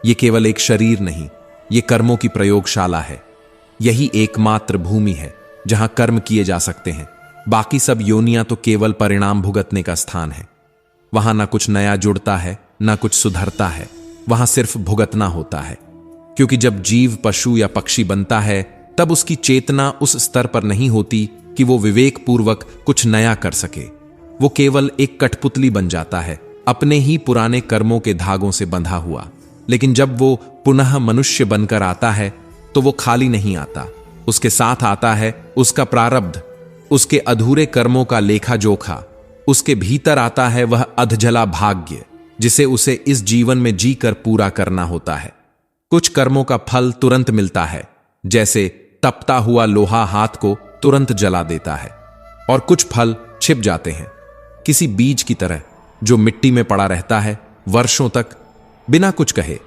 ये केवल एक शरीर नहीं, ये कर्मों की प्रयोगशाला है। यही एकमात्र भूमि है जहां कर्म किए जा सकते हैं। बाकी सब योनियां तो केवल परिणाम भुगतने का स्थान है। वहां ना कुछ नया जुड़ता है, ना कुछ सुधरता है। वहां सिर्फ भुगतना होता है। क्योंकि जब जीव पशु या पक्षी बनता है, तब उसकी चेतना उस स्तर पर नहीं होती कि वो विवेक पूर्वक कुछ नया कर सके। वो केवल एक कठपुतली बन जाता है, अपने ही पुराने कर्मों के धागों से बंधा हुआ। लेकिन जब वो पुनः मनुष्य बनकर आता है, तो वो खाली नहीं आता। उसके साथ आता है उसका प्रारब्ध, उसके अधूरे कर्मों का लेखा जोखा। उसके भीतर आता है वह अधजला भाग्य, जिसे उसे इस जीवन में जीकर पूरा करना होता है। कुछ कर्मों का फल तुरंत मिलता है, जैसे तपता हुआ लोहा हाथ को तुरंत जला देता है। और कुछ फल छिप जाते हैं, किसी बीज की तरह जो मिट्टी में पड़ा रहता है वर्षों तक बिना कुछ कहे।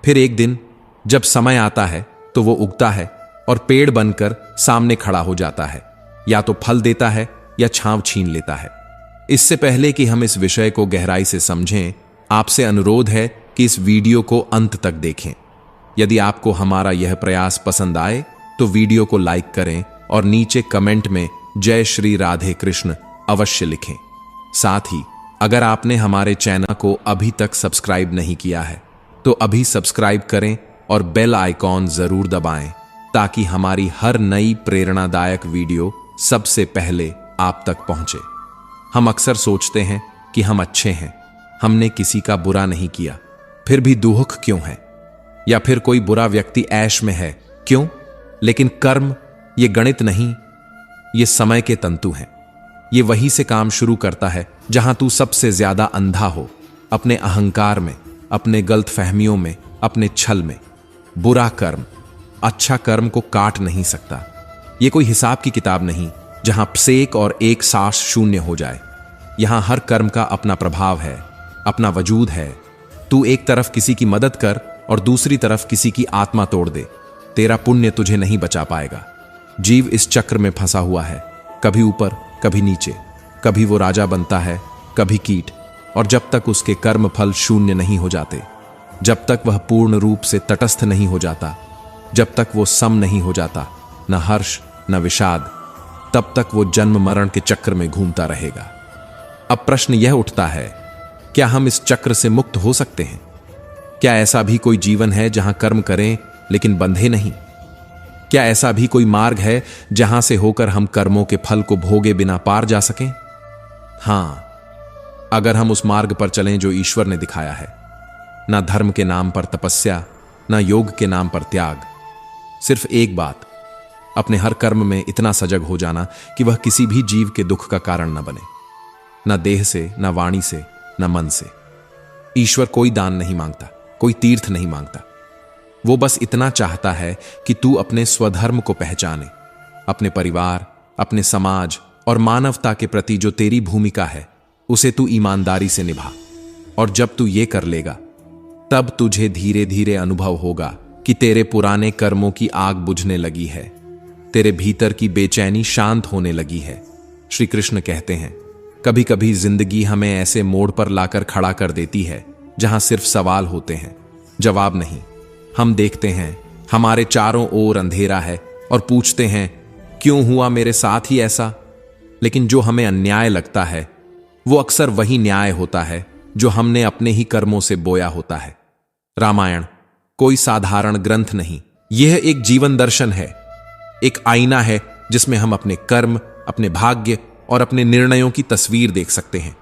फिर एक दिन जब समय आता है तो वो उगता है और पेड़ बनकर सामने खड़ा हो जाता है। या तो फल देता है या छांव छीन लेता है। इससे पहले कि हम इस विषय को गहराई से समझें, आपसे अनुरोध है कि इस वीडियो को अंत तक देखें। यदि आपको हमारा यह प्रयास पसंद आए तो वीडियो को लाइक करें और नीचे कमेंट में जय श्री राधे कृष्ण अवश्य लिखें। साथ ही अगर आपने हमारे चैनल को अभी तक सब्सक्राइब नहीं किया है तो अभी सब्सक्राइब करें और बेल आइकॉन जरूर दबाएं, ताकि हमारी हर नई प्रेरणादायक वीडियो सबसे पहले आप तक पहुंचे। हम अक्सर सोचते हैं कि हम अच्छे हैं, हमने किसी का बुरा नहीं किया, फिर भी दुख क्यों है? या फिर कोई बुरा व्यक्ति ऐश में है, क्यों? लेकिन कर्म ये गणित नहीं, ये समय के तंतु हैं। ये वहीं से काम शुरू करता है जहां तू सबसे ज्यादा अंधा हो, अपने अहंकार में, अपने गलतफहमियों में, अपने छल में। बुरा कर्म अच्छा कर्म को काट नहीं सकता। ये कोई हिसाब की किताब नहीं जहां सेक और एक सांस शून्य हो जाए। यहां हर कर्म का अपना प्रभाव है, अपना वजूद है। तू एक तरफ किसी की मदद कर और दूसरी तरफ किसी की आत्मा तोड़ दे, तेरा पुण्य तुझे नहीं बचा पाएगा। जीव इस चक्र में फंसा हुआ है, कभी ऊपर कभी नीचे। कभी वो राजा बनता है, कभी कीट। और जब तक उसके कर्म फल शून्य नहीं हो जाते, जब तक वह पूर्ण रूप से तटस्थ नहीं हो जाता, जब तक वो सम नहीं हो जाता, न हर्ष न विषाद, तब तक वो जन्म मरण के चक्र में घूमता रहेगा। अब प्रश्न यह उठता है, क्या हम इस चक्र से मुक्त हो सकते हैं? क्या ऐसा भी कोई जीवन है जहां कर्म करें लेकिन बंधे नहीं? क्या ऐसा भी कोई मार्ग है जहां से होकर हम कर्मों के फल को भोगे बिना पार जा सकें? हां, अगर हम उस मार्ग पर चलें जो ईश्वर ने दिखाया है। ना धर्म के नाम पर तपस्या, ना योग के नाम पर त्याग। सिर्फ एक बात, अपने हर कर्म में इतना सजग हो जाना कि वह किसी भी जीव के दुख का कारण न बने। ना देह से, ना वाणी से, ना मन से। ईश्वर कोई दान नहीं मांगता, कोई तीर्थ नहीं मांगता। वो बस इतना चाहता है कि तू अपने स्वधर्म को पहचाने, अपने परिवार, अपने समाज और मानवता के प्रति जो तेरी भूमिका है उसे तू ईमानदारी से निभा। और जब तू ये कर लेगा, तब तुझे धीरे धीरे अनुभव होगा कि तेरे पुराने कर्मों की आग बुझने लगी है, तेरे भीतर की बेचैनी शांत होने लगी है। श्री कृष्ण कहते हैं, कभी कभी जिंदगी हमें ऐसे मोड़ पर लाकर खड़ा कर देती है जहां सिर्फ सवाल होते हैं, जवाब नहीं। हम देखते हैं हमारे चारों ओर अंधेरा है और पूछते हैं, क्यों हुआ मेरे साथ ही ऐसा? लेकिन जो हमें अन्याय लगता है वो अक्सर वही न्याय होता है जो हमने अपने ही कर्मों से बोया होता है। रामायण कोई साधारण ग्रंथ नहीं, यह एक जीवन दर्शन है, एक आईना है जिसमें हम अपने कर्म, अपने भाग्य और अपने निर्णयों की तस्वीर देख सकते हैं।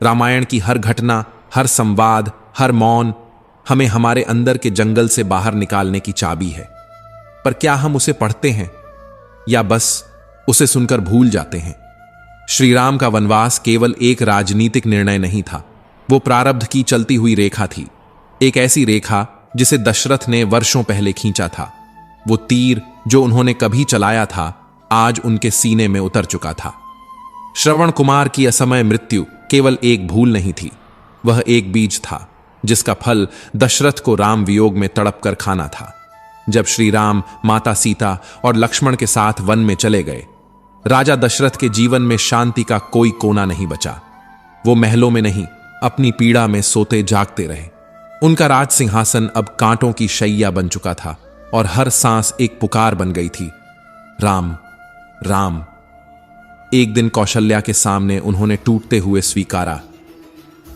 रामायण की हर घटना, हर संवाद, हर मौन हमें हमारे अंदर के जंगल से बाहर निकालने की चाबी है। पर क्या हम उसे पढ़ते हैं या बस उसे सुनकर भूल जाते हैं? श्री राम का वनवास केवल एक राजनीतिक निर्णय नहीं था, वो प्रारब्ध की चलती हुई रेखा थी। एक ऐसी रेखा जिसे दशरथ ने वर्षों पहले खींचा था। वो तीर जो उन्होंने कभी चलाया था, आज उनके सीने में उतर चुका था। श्रवण कुमार की असमय मृत्यु केवल एक भूल नहीं थी, वह एक बीज था जिसका फल दशरथ को राम वियोग में तड़प कर खाना था। जब श्री राम, माता सीता और लक्ष्मण के साथ वन में चले गए, राजा दशरथ के जीवन में शांति का कोई कोना नहीं बचा। वो महलों में नहीं, अपनी पीड़ा में सोते जागते रहे। उनका राज सिंहासन अब कांटों की शैया बन चुका था और हर सांस एक पुकार बन गई थी, राम राम। एक दिन कौशल्या के सामने उन्होंने टूटते हुए स्वीकारा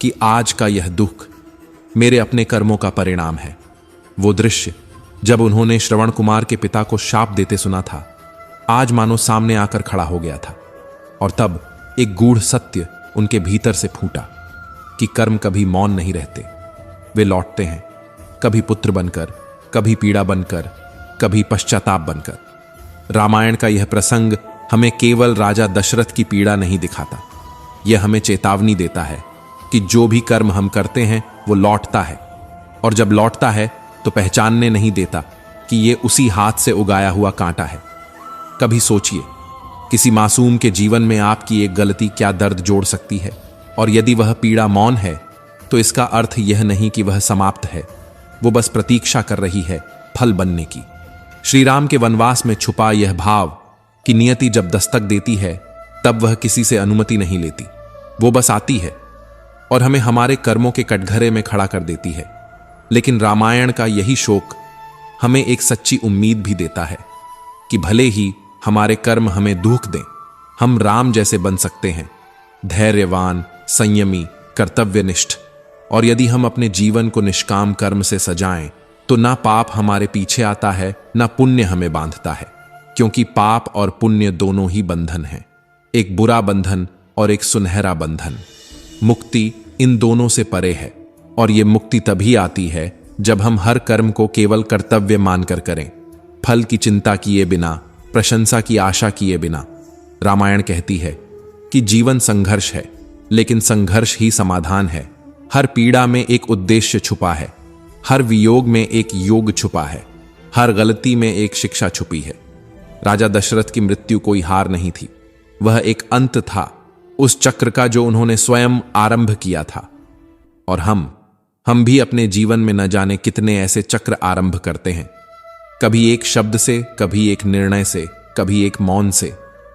कि आज का यह दुख मेरे अपने कर्मों का परिणाम है। वो दृश्य जब उन्होंने श्रवण कुमार के पिता को शाप देते सुना था, आज मानो सामने आकर खड़ा हो गया था। और तब एक गूढ़ सत्य उनके भीतर से फूटा कि कर्म कभी मौन नहीं रहते, वे लौटते हैं, कभी पुत्र बनकर, कभी पीड़ा बनकर, कभी पश्चाताप बनकर। रामायण का यह प्रसंग हमें केवल राजा दशरथ की पीड़ा नहीं दिखाता, यह हमें चेतावनी देता है कि जो भी कर्म हम करते हैं वो लौटता है, और जब लौटता है तो पहचानने नहीं देता कि ये उसी हाथ से उगाया हुआ कांटा है। कभी सोचिए, किसी मासूम के जीवन में आपकी एक गलती क्या दर्द जोड़ सकती है, और यदि वह पीड़ा मौन है तो इसका अर्थ यह नहीं कि वह समाप्त है, वो बस प्रतीक्षा कर रही है फल बनने की। श्री राम के वनवास में छुपा यह भाव कि नियति जब दस्तक देती है तब वह किसी से अनुमति नहीं लेती, वो बस आती है और हमें हमारे कर्मों के कटघरे में खड़ा कर देती है। लेकिन रामायण का यही शोक हमें एक सच्ची उम्मीद भी देता है कि भले ही हमारे कर्म हमें दुख दें, हम राम जैसे बन सकते हैं, धैर्यवान, संयमी, कर्तव्यनिष्ठ। और यदि हम अपने जीवन को निष्काम कर्म से सजाएं तो ना पाप हमारे पीछे आता है, ना पुण्य हमें बांधता है, क्योंकि पाप और पुण्य दोनों ही बंधन हैं, एक बुरा बंधन और एक सुनहरा बंधन। मुक्ति इन दोनों से परे है, और ये मुक्ति तभी आती है जब हम हर कर्म को केवल कर्तव्य मानकर करें, फल की चिंता किए बिना, प्रशंसा की आशा किए बिना। रामायण कहती है कि जीवन संघर्ष है, लेकिन संघर्ष ही समाधान है। हर पीड़ा में एक उद्देश्य छुपा है, हर वियोग में एक योग छुपा है, हर गलती में एक शिक्षा छुपी है। राजा दशरथ की मृत्यु कोई हार नहीं थी, वह एक अंत था उस चक्र का जो उन्होंने स्वयं आरंभ किया था। और हम भी अपने जीवन में न जाने कितने ऐसे चक्र आरंभ करते हैं, कभी एक शब्द से, कभी एक निर्णय से, कभी एक मौन से।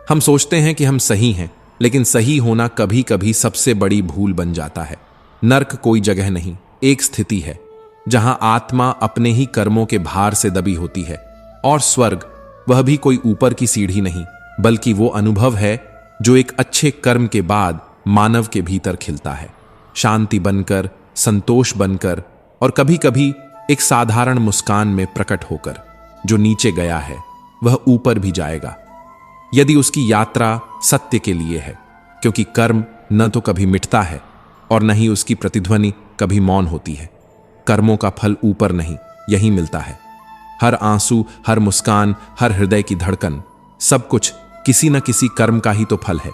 हम सोचते हैं कि हम सही हैं, लेकिन सही होना कभी कभी सबसे बड़ी भूल बन जाता है। नर्क कोई जगह नहीं, एक स्थिति है जहां आत्मा अपने ही कर्मों के भार से दबी होती है, और स्वर्ग वह भी कोई ऊपर की सीढ़ी नहीं, बल्कि वो अनुभव है जो एक अच्छे कर्म के बाद मानव के भीतर खिलता है, शांति बनकर, संतोष बनकर, और कभी कभी एक साधारण मुस्कान में प्रकट होकर। जो नीचे गया है वह ऊपर भी जाएगा, यदि उसकी यात्रा सत्य के लिए है, क्योंकि कर्म न तो कभी मिटता है और न ही उसकी प्रतिध्वनि कभी मौन होती है। कर्मों का फल ऊपर नहीं, यहीं मिलता है। हर आंसू, हर मुस्कान, हर हृदय की धड़कन, सब कुछ किसी न किसी कर्म का ही तो फल है।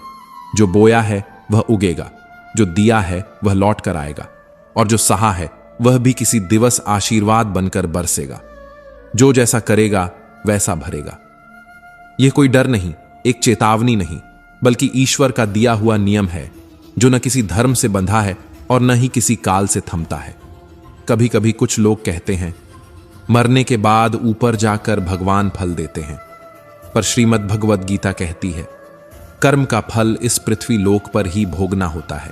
जो बोया है वह उगेगा, जो दिया है वह लौट कर आएगा, और जो सहा है वह भी किसी दिवस आशीर्वाद बनकर बरसेगा। जो जैसा करेगा वैसा भरेगा। यह कोई डर नहीं, एक चेतावनी नहीं, बल्कि ईश्वर का दिया हुआ नियम है, जो न किसी धर्म से बंधा है और न ही किसी काल से थमता है। कभी कभी कुछ लोग कहते हैं मरने के बाद ऊपर जाकर भगवान फल देते हैं, पर श्रीमद् भगवद गीता कहती है कर्म का फल इस पृथ्वी लोक पर ही भोगना होता है।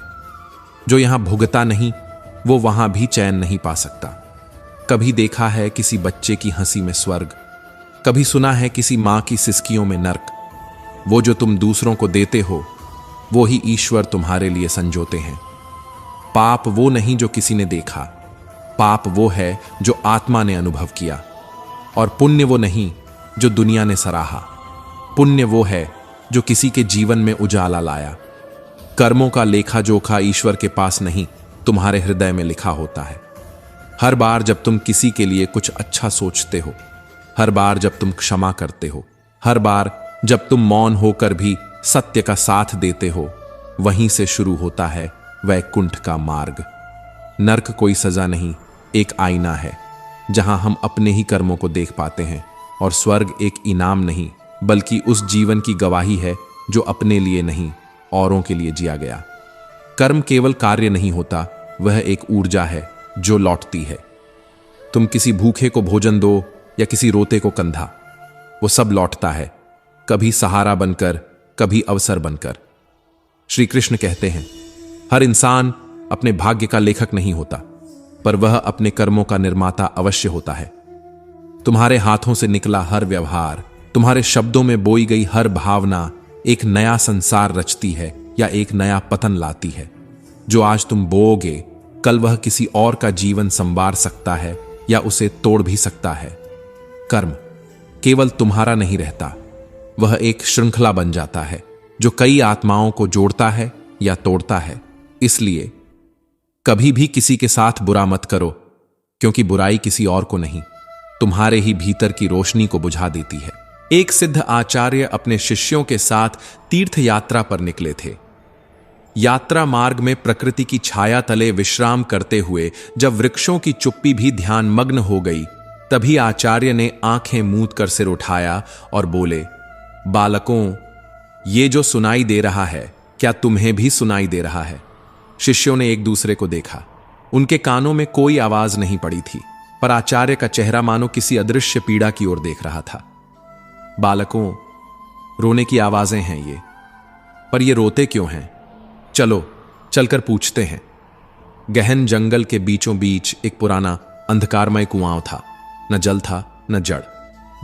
जो यहां भुगता नहीं वो वहां भी चैन नहीं पा सकता। कभी देखा है किसी बच्चे की हंसी में स्वर्ग, कभी सुना है किसी मां की सिसकियों में नर्क। वो जो तुम दूसरों को देते हो वो ही ईश्वर तुम्हारे लिए संजोते हैं। पाप वो नहीं जो किसी ने देखा, पाप वो है जो आत्मा ने अनुभव किया, और पुण्य वो नहीं जो दुनिया ने सराहा। पुण्य वो है जो किसी के जीवन में उजाला लाया। कर्मों का लेखा जोखा ईश्वर के पास नहीं, तुम्हारे हृदय में लिखा होता है। हर बार जब तुम किसी के लिए कुछ अच्छा सोचते हो, हर बार जब तुम क्षमा करते हो, हर बार जब तुम मौन होकर भी सत्य का साथ देते हो, वहीं से शुरू होता है वैकुंठ का मार्ग। नर्क कोई सजा नहीं, एक आईना है जहां हम अपने ही कर्मों को देख पाते हैं, और स्वर्ग एक इनाम नहीं बल्कि उस जीवन की गवाही है जो अपने लिए नहीं औरों के लिए जिया गया। कर्म केवल कार्य नहीं होता, वह एक ऊर्जा है जो लौटती है। तुम किसी भूखे को भोजन दो या किसी रोते को कंधा, वो सब लौटता है, कभी सहारा बनकर, कभी अवसर बनकर। श्री कृष्ण कहते हैं हर इंसान अपने भाग्य का लेखक नहीं होता, पर वह अपने कर्मों का निर्माता अवश्य होता है। तुम्हारे हाथों से निकला हर व्यवहार, तुम्हारे शब्दों में बोई गई हर भावना एक नया संसार रचती है या एक नया पतन लाती है। जो आज तुम बोओगे, कल वह किसी और का जीवन संवार सकता है या उसे तोड़ भी सकता है। कर्म केवल तुम्हारा नहीं रहता, वह एक श्रृंखला बन जाता है जो कई आत्माओं को जोड़ता है या तोड़ता है। इसलिए कभी भी किसी के साथ बुरा मत करो, क्योंकि बुराई किसी और को नहीं, तुम्हारे ही भीतर की रोशनी को बुझा देती है। एक सिद्ध आचार्य अपने शिष्यों के साथ तीर्थ यात्रा पर निकले थे। यात्रा मार्ग में प्रकृति की छाया तले विश्राम करते हुए जब वृक्षों की चुप्पी भी ध्यान मग्न हो गई, तभी आचार्य ने आंखें मूंद कर सिर उठाया और बोले, बालकों, ये जो सुनाई दे रहा है, क्या तुम्हें भी सुनाई दे रहा है? शिष्यों ने एक दूसरे को देखा। उनके कानों में कोई आवाज नहीं पड़ी थी, पर आचार्य का चेहरा मानो किसी अदृश्य पीड़ा की ओर देख रहा था। बालकों, रोने की आवाजें हैं ये, पर ये रोते क्यों हैं? चलो चलकर पूछते हैं। गहन जंगल के बीचों बीच एक पुराना अंधकारमय कुआं था। न जल था न जड़,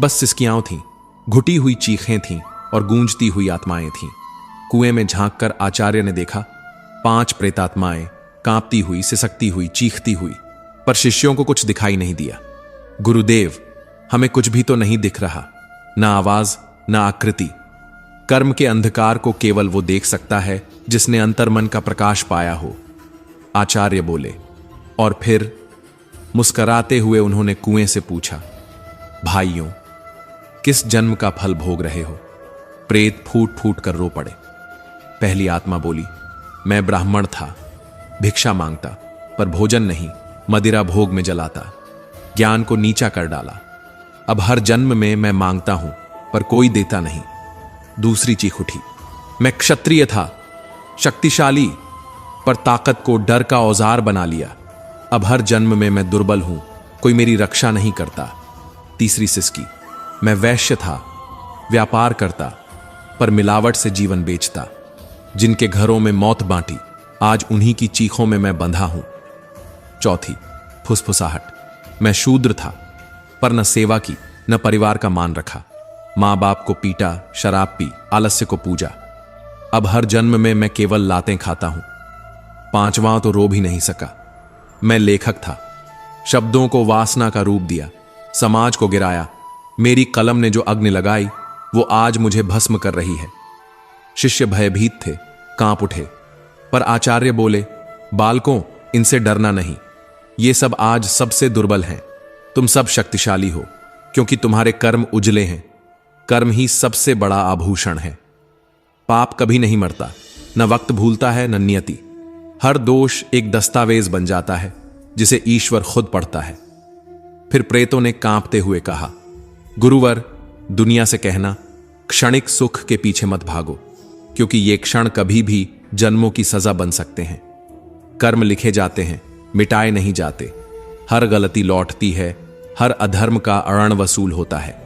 बस सिसकियां थीं, घुटी हुई चीखें थीं और गूंजती हुई आत्माएं थीं। कुएं में झांककर आचार्य ने देखा 5 प्रेतात्माएं कांपती हुई, सिसकती हुई, चीखती हुई, पर शिष्यों को कुछ दिखाई नहीं दिया। गुरुदेव, हमें कुछ भी तो नहीं दिख रहा, ना आवाज ना आकृति। कर्म के अंधकार को केवल वो देख सकता है जिसने अंतर्मन का प्रकाश पाया हो, आचार्य बोले। और फिर मुस्कराते हुए उन्होंने कुएं से पूछा, भाइयों, किस जन्म का फल भोग रहे हो? प्रेत फूट फूट कर रो पड़े। पहली आत्मा बोली, मैं ब्राह्मण था, भिक्षा मांगता, पर भोजन नहीं, मदिरा भोग में जलाता, ज्ञान को नीचा कर डाला। अब हर जन्म में मैं मांगता हूं, पर कोई देता नहीं। दूसरी चीख उठी, मैं क्षत्रिय था, शक्तिशाली, पर ताकत को डर का औजार बना लिया। अब हर जन्म में मैं दुर्बल हूं, कोई मेरी रक्षा नहीं करता। तीसरी सिसकी, मैं वैश्य था, व्यापार करता, पर मिलावट से जीवन बेचता। जिनके घरों में मौत बांटी, आज उन्हीं की चीखों में मैं बंधा हूं। चौथी फुसफुसाहट, मैं शूद्र था, पर न सेवा की न परिवार का मान रखा। मां बाप को पीटा, शराब पी, आलस्य को पूजा। अब हर जन्म में मैं केवल लातें खाता हूं। पांचवां तो रो भी नहीं सका। मैं लेखक था, शब्दों को वासना का रूप दिया, समाज को गिराया। मेरी कलम ने जो अग्नि लगाई, वो आज मुझे भस्म कर रही है। शिष्य भयभीत थे, कांप उठे, पर आचार्य बोले, बालकों, इनसे डरना नहीं, ये सब आज सबसे दुर्बल हैं। तुम सब शक्तिशाली हो, क्योंकि तुम्हारे कर्म उजले हैं। कर्म ही सबसे बड़ा आभूषण है। पाप कभी नहीं मरता, न वक्त भूलता है न नियति। हर दोष एक दस्तावेज बन जाता है जिसे ईश्वर खुद पढ़ता है। फिर प्रेतों ने कांपते हुए कहा, गुरुवर, दुनिया से कहना, क्षणिक सुख के पीछे मत भागो, क्योंकि ये क्षण कभी भी जन्मों की सजा बन सकते हैं। कर्म लिखे जाते हैं, मिटाए नहीं जाते। हर गलती लौटती है, हर अधर्म का अरण वसूल होता है।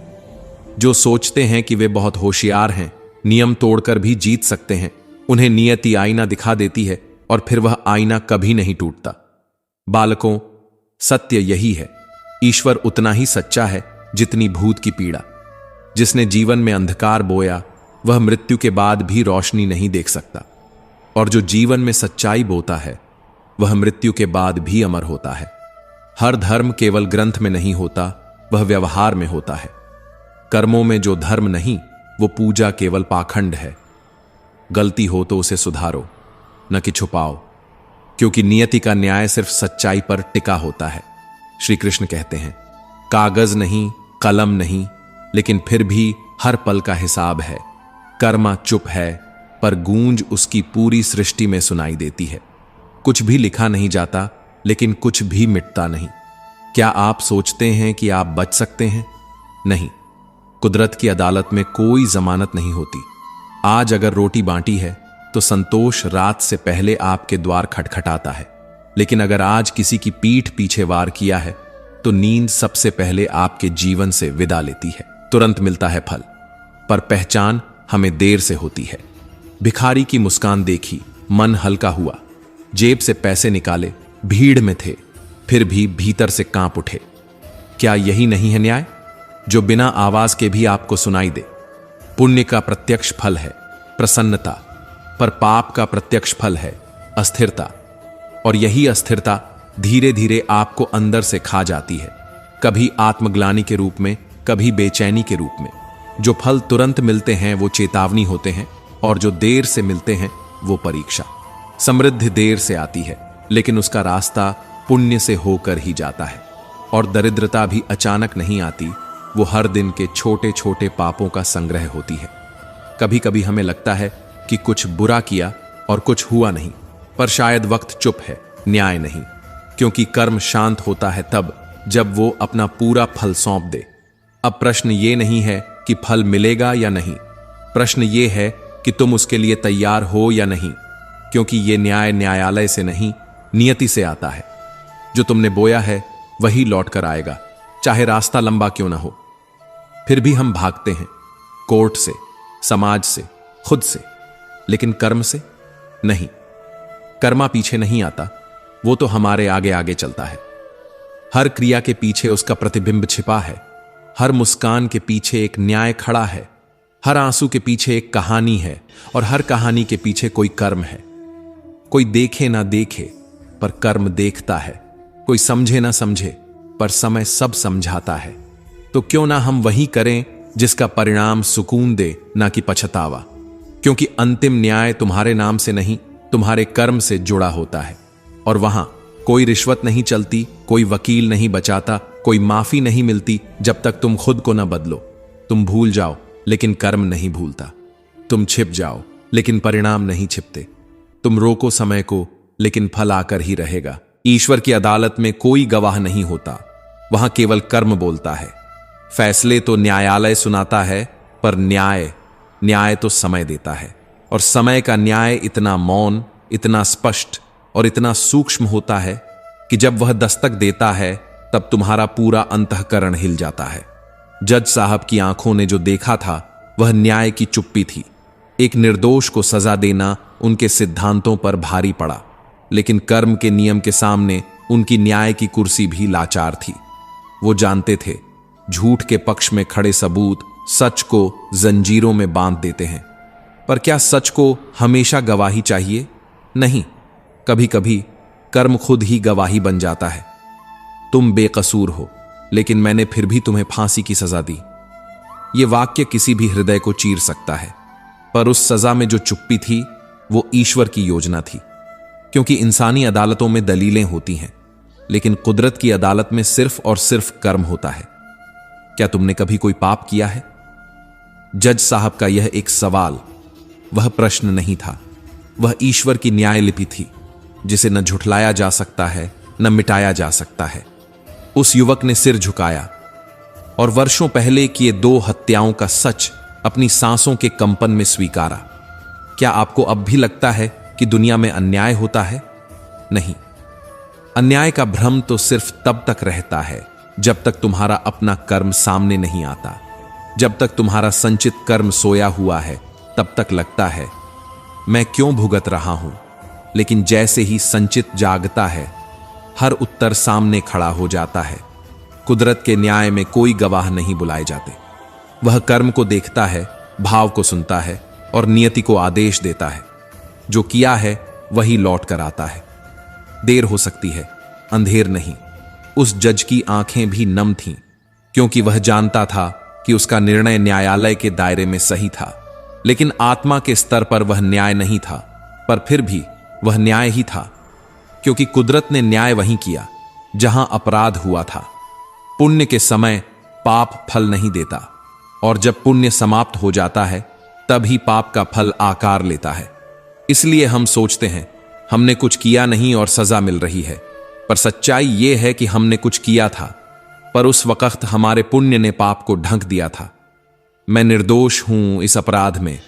जो सोचते हैं कि वे बहुत होशियार हैं, नियम तोड़कर भी जीत सकते हैं, उन्हें नियति आईना दिखा देती है और फिर वह आईना कभी नहीं टूटता। बालकों, सत्य यही है, ईश्वर उतना ही सच्चा है जितनी भूत की पीड़ा। जिसने जीवन में अंधकार बोया, वह मृत्यु के बाद भी रोशनी नहीं देख सकता, और जो जीवन में सच्चाई बोता है, वह मृत्यु के बाद भी अमर होता है। हर धर्म केवल ग्रंथ में नहीं होता, वह व्यवहार में होता है। कर्मों में जो धर्म नहीं, वो पूजा केवल पाखंड है। गलती हो तो उसे सुधारो, न कि छुपाओ, क्योंकि नियति का न्याय सिर्फ सच्चाई पर टिका होता है। श्री कृष्ण कहते हैं, कागज नहीं, कलम नहीं, लेकिन फिर भी हर पल का हिसाब है। कर्मा चुप है, पर गूंज उसकी पूरी सृष्टि में सुनाई देती है। कुछ भी लिखा नहीं जाता, लेकिन कुछ भी मिटता नहीं। क्या आप सोचते हैं कि आप बच सकते हैं? नहीं, कुदरत की अदालत में कोई जमानत नहीं होती। आज अगर रोटी बांटी है तो संतोष रात से पहले आपके द्वार खटखटाता है, लेकिन अगर आज किसी की पीठ पीछे वार किया है तो नींद सबसे पहले आपके जीवन से विदा लेती है। तुरंत मिलता है फल, पर पहचान हमें देर से होती है। भिखारी की मुस्कान देखी, मन हल्का हुआ, जेब से पैसे निकाले, भीड़ में थे, फिर भी भीतर से कांप उठे। क्या यही नहीं है न्याय, जो बिना आवाज के भी आपको सुनाई दे? पुण्य का प्रत्यक्ष फल है प्रसन्नता, पर पाप का प्रत्यक्ष फल है अस्थिरता। और यही अस्थिरता धीरे धीरे आपको अंदर से खा जाती है, कभी आत्मग्लानि के रूप में, कभी बेचैनी के रूप में। जो फल तुरंत मिलते हैं वो चेतावनी होते हैं, और जो देर से मिलते हैं वो परीक्षा। समृद्धि देर से आती है, लेकिन उसका रास्ता पुण्य से होकर ही जाता है। और दरिद्रता भी अचानक नहीं आती, वो हर दिन के छोटे छोटे पापों का संग्रह होती है। कभी कभी हमें लगता है कि कुछ बुरा किया और कुछ हुआ नहीं, पर शायद वक्त चुप है, न्याय नहीं। क्योंकि कर्म शांत होता है तब जब वो अपना पूरा फल सौंप दे। अब प्रश्न ये नहीं है कि फल मिलेगा या नहीं, प्रश्न ये है कि तुम उसके लिए तैयार हो या नहीं। क्योंकि ये न्याय न्यायालय से नहीं, नियति से आता है। जो तुमने बोया है वही लौट कर आएगा, चाहे रास्ता लंबा क्यों ना हो। फिर भी हम भागते हैं, कोर्ट से, समाज से, खुद से, लेकिन कर्म से नहीं। कर्मा पीछे नहीं आता, वो तो हमारे आगे आगे चलता है। हर क्रिया के पीछे उसका प्रतिबिंब छिपा है, हर मुस्कान के पीछे एक न्याय खड़ा है, हर आंसू के पीछे एक कहानी है, और हर कहानी के पीछे कोई कर्म है। कोई देखे ना देखे पर कर्म देखता है, कोई समझे ना समझे पर समय सब समझाता है। तो क्यों ना हम वही करें जिसका परिणाम सुकून दे, ना कि पछतावा। क्योंकि अंतिम न्याय तुम्हारे नाम से नहीं, तुम्हारे कर्म से जुड़ा होता है। और वहां कोई रिश्वत नहीं चलती, कोई वकील नहीं बचाता, कोई माफी नहीं मिलती जब तक तुम खुद को न बदलो। तुम भूल जाओ लेकिन कर्म नहीं भूलता। तुम छिप जाओ लेकिन परिणाम नहीं छिपते। तुम रोको समय को, लेकिन फल आकर ही रहेगा। ईश्वर की अदालत में कोई गवाह नहीं होता, वहां केवल कर्म बोलता है। फैसले तो न्यायालय सुनाता है, पर न्याय तो समय देता है। और समय का न्याय इतना मौन, इतना स्पष्ट और इतना सूक्ष्म होता है कि जब वह दस्तक देता है तब तुम्हारा पूरा अंतःकरण हिल जाता है। जज साहब की आंखों ने जो देखा था वह न्याय की चुप्पी थी। एक निर्दोष को सजा देना उनके सिद्धांतों पर भारी पड़ा, लेकिन कर्म के नियम के सामने उनकी न्याय की कुर्सी भी लाचार थी। वो जानते थे झूठ के पक्ष में खड़े सबूत सच को जंजीरों में बांध देते हैं। पर क्या सच को हमेशा गवाही चाहिए? नहीं, कभी कभी कर्म खुद ही गवाही बन जाता है। तुम बेकसूर हो, लेकिन मैंने फिर भी तुम्हें फांसी की सजा दी। यह वाक्य किसी भी हृदय को चीर सकता है, पर उस सजा में जो चुप्पी थी वो ईश्वर की योजना थी। क्योंकि इंसानी अदालतों में दलीलें होती हैं, लेकिन कुदरत की अदालत में सिर्फ और सिर्फ कर्म होता है। क्या तुमने कभी कोई पाप किया है? जज साहब का यह एक सवाल, वह प्रश्न नहीं था, वह ईश्वर की न्यायलिपि थी, जिसे न झुठलाया जा सकता है, न मिटाया जा सकता है। उस युवक ने सिर झुकाया और वर्षों पहले किए 2 हत्याओं का सच अपनी सांसों के कंपन में स्वीकारा। क्या आपको अब भी लगता है कि दुनिया में अन्याय होता है? नहीं, अन्याय का भ्रम तो सिर्फ तब तक रहता है जब तक तुम्हारा अपना कर्म सामने नहीं आता। जब तक तुम्हारा संचित कर्म सोया हुआ है तब तक लगता है मैं क्यों भुगत रहा हूं। लेकिन जैसे ही संचित जागता है, हर उत्तर सामने खड़ा हो जाता है। कुदरत के न्याय में कोई गवाह नहीं बुलाए जाते। वह कर्म को देखता है, भाव को सुनता है और नियति को आदेश देता है। जो किया है वही लौट कर आता है। देर हो सकती है, अंधेर नहीं। उस जज की आंखें भी नम थीं, क्योंकि वह जानता था कि उसका निर्णय न्यायालय के दायरे में सही था। लेकिन आत्मा के स्तर पर वह न्याय नहीं था, पर फिर भी वह न्याय ही था, क्योंकि कुदरत ने न्याय वहीं किया जहां अपराध हुआ था। पुण्य के समय पाप फल नहीं देता, और जब पुण्य समाप्त हो जाता है तभी पाप का फल आकार लेता है। इसलिए हम सोचते हैं हमने कुछ किया नहीं और सजा मिल रही है, पर सच्चाई यह है कि हमने कुछ किया था, पर उस वक्त हमारे पुण्य ने पाप को ढंक दिया था। मैं निर्दोष हूं इस अपराध में,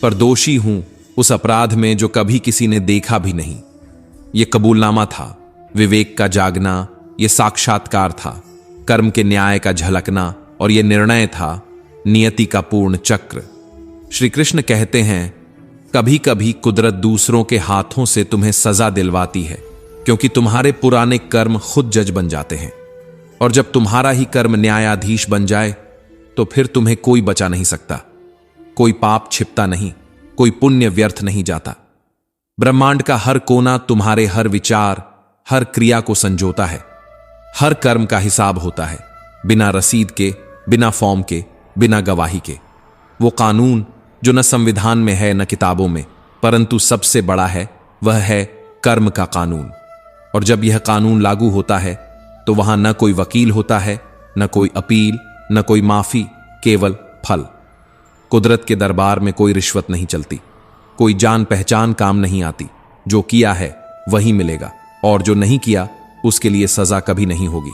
पर दोषी हूं उस अपराध में जो कभी किसी ने देखा भी नहीं। यह कबूलनामा था, विवेक का जागना, यह साक्षात्कार था, कर्म के न्याय का झलकना, और यह निर्णय था नियति का पूर्ण चक्र। श्री कृष्ण कहते हैं, कभी कभी कुदरत दूसरों के हाथों से तुम्हें सजा दिलवाती है क्योंकि तुम्हारे पुराने कर्म खुद जज बन जाते हैं, और जब तुम्हारा ही कर्म न्यायाधीश बन जाए तो फिर तुम्हें कोई बचा नहीं सकता। कोई पाप छिपता नहीं, कोई पुण्य व्यर्थ नहीं जाता। ब्रह्मांड का हर कोना तुम्हारे हर विचार, हर क्रिया को संजोता है। हर कर्म का हिसाब होता है, बिना रसीद के, बिना फॉर्म के, बिना गवाही के। वो कानून जो न संविधान में है न किताबों में, परंतु सबसे बड़ा है, वह है कर्म का कानून। और जब यह कानून लागू होता है तो वहां न कोई वकील होता है, न कोई अपील, न कोई माफी, केवल फल। कुदरत के दरबार में कोई रिश्वत नहीं चलती, कोई जान पहचान काम नहीं आती। जो किया है वही मिलेगा, और जो नहीं किया उसके लिए सजा कभी नहीं होगी।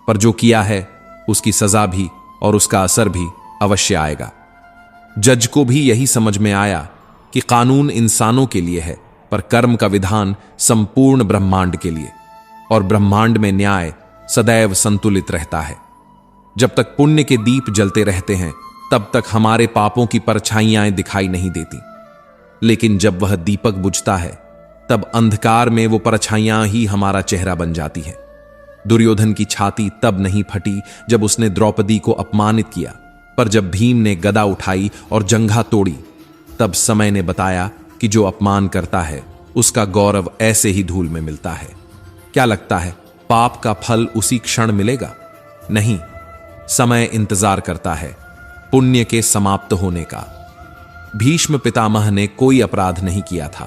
पर जो किया है उसकी सजा भी और उसका असर भी अवश्य आएगा। जज को भी यही समझ में आया कि कानून इंसानों के लिए है, पर कर्म का विधान संपूर्ण ब्रह्मांड के लिए, और ब्रह्मांड में न्याय सदैव संतुलित रहता है। जब तक पुण्य के दीप जलते रहते हैं तब तक हमारे पापों की परछाइयां दिखाई नहीं देती, लेकिन जब वह दीपक बुझता है तब अंधकार में वो परछाइयां ही हमारा चेहरा बन जाती है। दुर्योधन की छाती तब नहीं फटी जब उसने द्रौपदी को अपमानित किया, पर जब भीम ने गदा उठाई और जंघा तोड़ी, तब समय ने बताया कि जो अपमान करता है उसका गौरव ऐसे ही धूल में मिलता है। क्या लगता है पाप का फल उसी क्षण मिलेगा? नहीं, समय इंतजार करता है पुण्य के समाप्त होने का। भीष्म पितामह ने कोई अपराध नहीं किया था,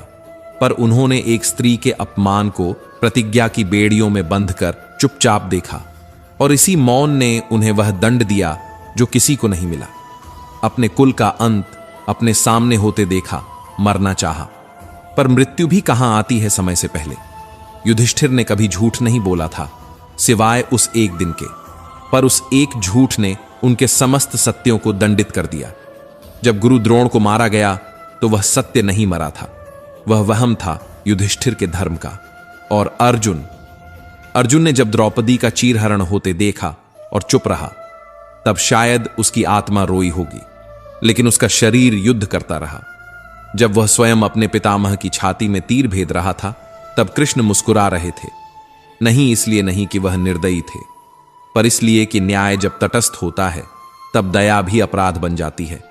पर उन्होंने एक स्त्री के अपमान को प्रतिज्ञा की बेड़ियों में बंधकर चुपचाप देखा, और इसी मौन ने उन्हें वह दंड दिया जो किसी को नहीं मिला। अपने कुल का अंत अपने सामने होते देखा, मरना चाहा, पर मृत्यु भी कहां आती है समय से पहले। युधिष्ठिर ने कभी झूठ नहीं बोला था, सिवाय उस एक दिन के, पर उस एक झूठ ने उनके समस्त सत्यों को दंडित कर दिया। जब गुरु द्रोण को मारा गया तो वह सत्य नहीं मरा था, वह वहम था युधिष्ठिर के धर्म का। और अर्जुन ने जब द्रौपदी का चीरहरण होते देखा और चुप रहा, तब शायद उसकी आत्मा रोई होगी, लेकिन उसका शरीर युद्ध करता रहा। जब वह स्वयं अपने पितामह की छाती में तीर भेद रहा था, तब कृष्ण मुस्कुरा रहे थे। नहीं इसलिए नहीं कि वह निर्दयी थे, पर इसलिए कि न्याय जब तटस्थ होता है तब दया भी अपराध बन जाती है।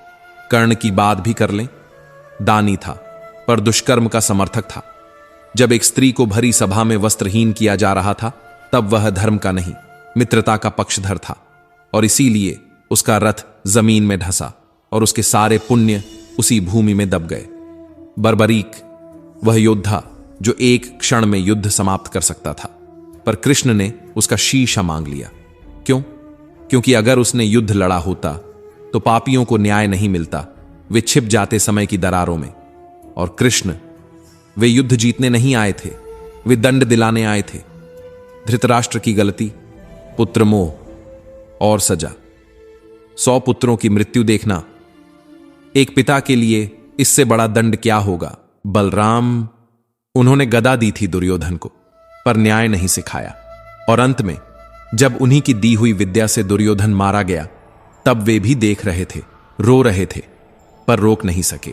कर्ण की बात भी कर लें, दानी था पर दुष्कर्म का समर्थक था। जब एक स्त्री को भरी सभा में वस्त्रहीन किया जा रहा था, तब वह धर्म का नहीं, मित्रता का पक्षधर था, और इसीलिए उसका रथ जमीन में ढसा और उसके सारे पुण्य उसी भूमि में दब गए। बर्बरीक, वह योद्धा जो एक क्षण में युद्ध समाप्त कर सकता था, पर कृष्ण ने उसका शीशा मांग लिया। क्यों? क्योंकि अगर उसने युद्ध लड़ा होता तो पापियों को न्याय नहीं मिलता, वे छिप जाते समय की दरारों में। और कृष्ण, वे युद्ध जीतने नहीं आए थे, वे दंड दिलाने आए थे। धृतराष्ट्र की गलती, पुत्र मोह और सजा, 100 पुत्रों की मृत्यु देखना, एक पिता के लिए इससे बड़ा दंड क्या होगा? बलराम, उन्होंने गदा दी थी दुर्योधन को, पर न्याय नहीं सिखाया, और अंत में जब उन्हीं की दी हुई विद्या से दुर्योधन मारा गया, तब वे भी देख रहे थे, रो रहे थे, पर रोक नहीं सके।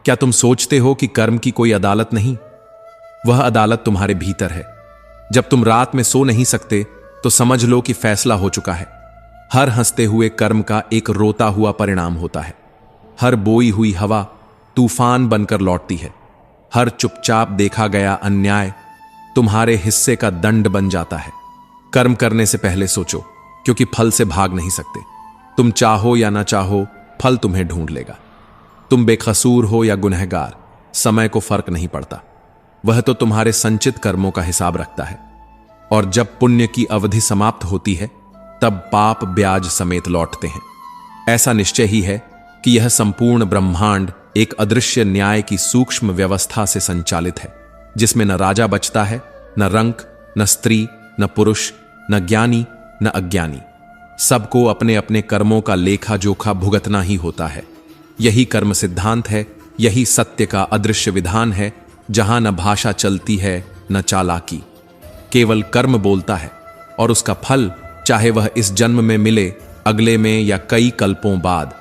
क्या तुम सोचते हो कि कर्म की कोई अदालत नहीं? वह अदालत तुम्हारे भीतर है। जब तुम रात में सो नहीं सकते तो समझ लो कि फैसला हो चुका है। हर हंसते हुए कर्म का एक रोता हुआ परिणाम होता है। हर बोई हुई हवा तूफान बनकर लौटती है। हर चुपचाप देखा गया अन्याय तुम्हारे हिस्से का दंड बन जाता है। कर्म करने से पहले सोचो, क्योंकि फल से भाग नहीं सकते। तुम चाहो या ना चाहो, फल तुम्हें ढूंढ लेगा। तुम बेकसूर हो या गुनहगार, समय को फर्क नहीं पड़ता। वह तो तुम्हारे संचित कर्मों का हिसाब रखता है, और जब पुण्य की अवधि समाप्त होती है तब पाप ब्याज समेत लौटते हैं। ऐसा निश्चय ही है कि यह संपूर्ण ब्रह्मांड एक अदृश्य न्याय की सूक्ष्म व्यवस्था से संचालित है, जिसमें न राजा बचता है, न रंक, न स्त्री, न पुरुष, न ज्ञानी, न अज्ञानी। सबको अपने अपने कर्मों का लेखा जोखा भुगतना ही होता है। यही कर्म सिद्धांत है, यही सत्य का अदृश्य विधान है, जहां न भाषा चलती है न चालाकी। केवल कर्म बोलता है, और उसका फल चाहे वह इस जन्म में मिले, अगले में या कई कल्पों बाद,